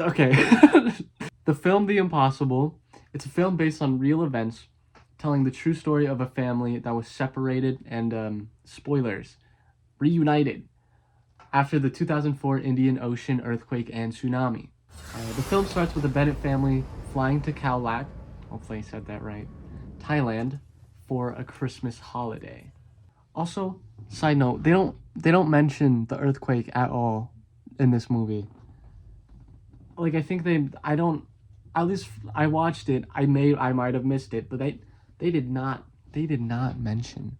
Okay. The film The Impossible. It's a film based on real events, telling the true story of a family that was separated and spoilers, reunited after the 2004 Indian Ocean earthquake and tsunami. The film starts with the Bennett family flying to Khao Lak, hopefully I said that right, Thailand, for a Christmas holiday. Also, side note, they don't mention the earthquake at all in this movie. Like I think I don't, at least I watched it. I might have missed it, but they did not mention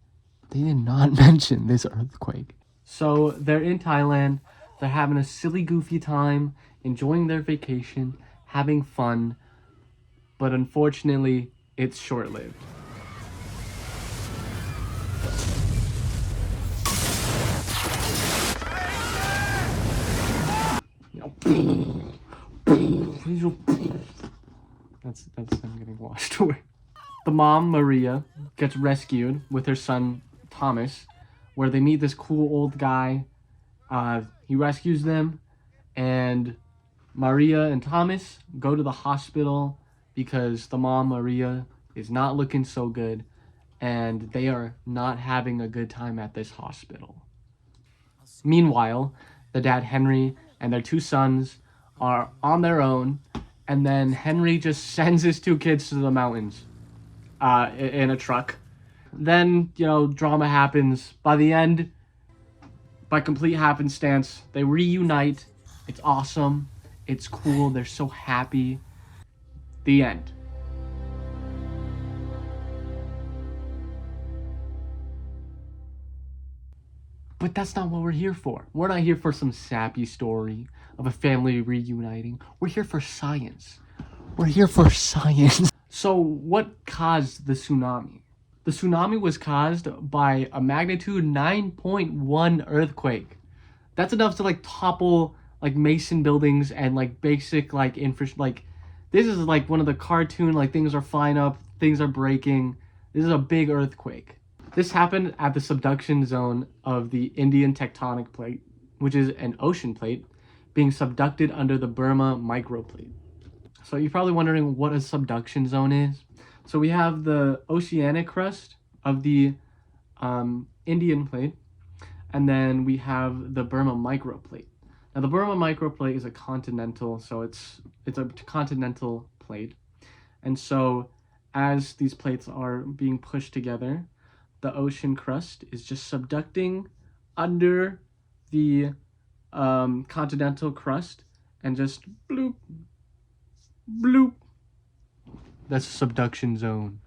this earthquake. So they're in Thailand. They're having a silly, goofy time, enjoying their vacation, having fun. But unfortunately, it's short-lived. You know, that's them getting washed away. The mom, Maria, gets rescued with her son, Thomas, where they meet this cool old guy. He rescues them, and Maria and Thomas go to the hospital because the mom, Maria, is not looking so good, and they are not having a good time at this hospital. Meanwhile, the dad, Henry, and their two sons are on their own, and then Henry just sends his two kids to the mountains in a truck. Then, drama happens. By the end, by complete happenstance, they reunite. It's awesome. It's cool. They're so happy. The end. But that's not what we're here for. We're not here for some sappy story of a family reuniting. We're here for science. We're here for science. So, what caused the tsunami? The tsunami was caused by a magnitude 9.1 earthquake. That's enough to topple Mason buildings and basic infrastructure. This is one of the cartoon things are flying up, things are breaking. This is a big earthquake. This happened at the subduction zone of the Indian tectonic plate, which is an ocean plate, being subducted under the Burma microplate. So you're probably wondering what a subduction zone is. So we have the oceanic crust of the Indian plate, and then we have the Burma microplate. Now the Burma microplate is a continental, so it's a continental plate. And so as these plates are being pushed together, the ocean crust is just subducting under the continental crust and just bloop, bloop. That's a subduction zone.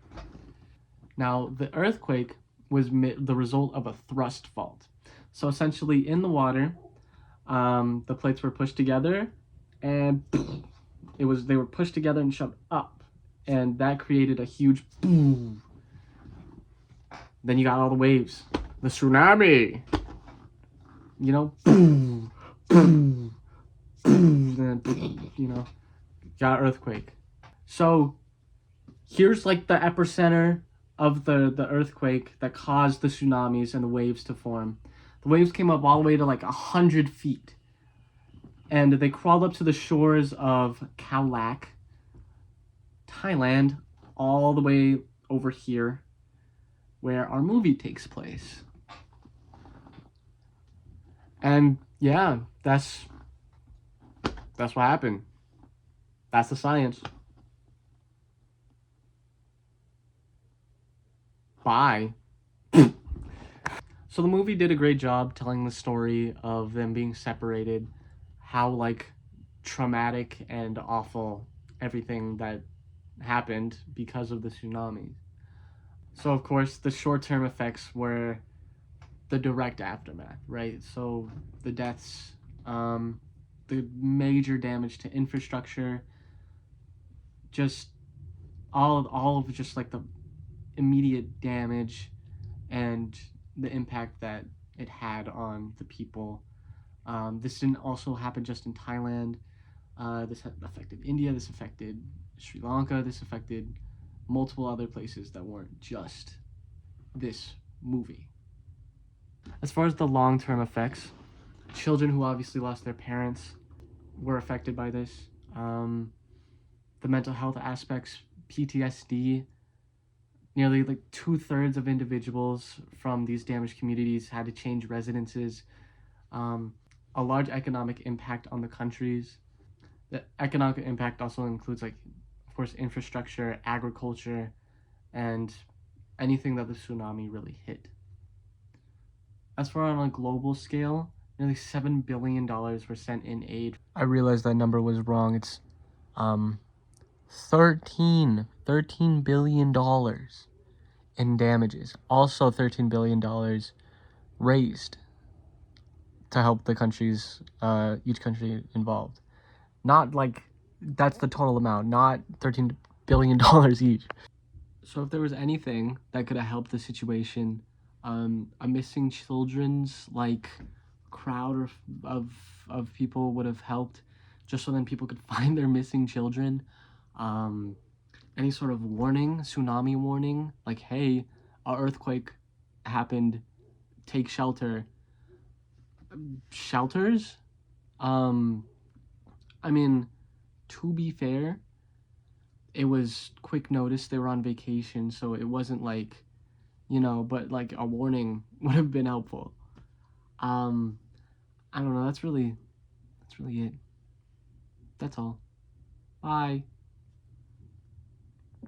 Now, the earthquake was the result of a thrust fault. So essentially, in the water, the plates were pushed together, and they were pushed together and shoved up, and that created a huge boom. Then you got all the waves, the tsunami. Boom, boom, boom, then got earthquake. So here's the epicenter of the earthquake that caused the tsunamis and the waves to form. The waves came up all the way to 100 feet. And they crawled up to the shores of Khao Lak, Thailand, all the way over here, where our movie takes place. And yeah, that's what happened. That's the science. Bye. So the movie did a great job telling the story of them being separated, how traumatic and awful everything that happened because of the tsunami. So of course the short-term effects were the direct aftermath, right? So the deaths, the major damage to infrastructure, just all of just the immediate damage and the impact that it had on the people. This didn't also happen just in Thailand. This affected India, this affected Sri Lanka, this affected multiple other places that weren't just this movie. As far as the long-term effects, children who obviously lost their parents were affected by this. The mental health aspects, PTSD. Nearly like 2/3 of individuals from these damaged communities had to change residences. Um, a large economic impact on the countries. The economic impact also includes, like, of course, infrastructure, agriculture, and anything that the tsunami really hit. As far on a global scale, nearly $7 billion were sent in aid. I realized that number was wrong. It's 13 billion dollars in damages. Also $13 billion raised to help the countries, each country involved. Not like that's the total amount, not $13 billion each. So if there was anything that could have helped the situation, a missing children's like crowd of people would have helped, just so then people could find their missing children. Any sort of warning, tsunami warning, like, hey, a earthquake happened, take shelter. Shelters? I mean, to be fair, it was quick notice. They were on vacation, so it wasn't like, but like a warning would have been helpful. I don't know. That's really it. That's all. Bye.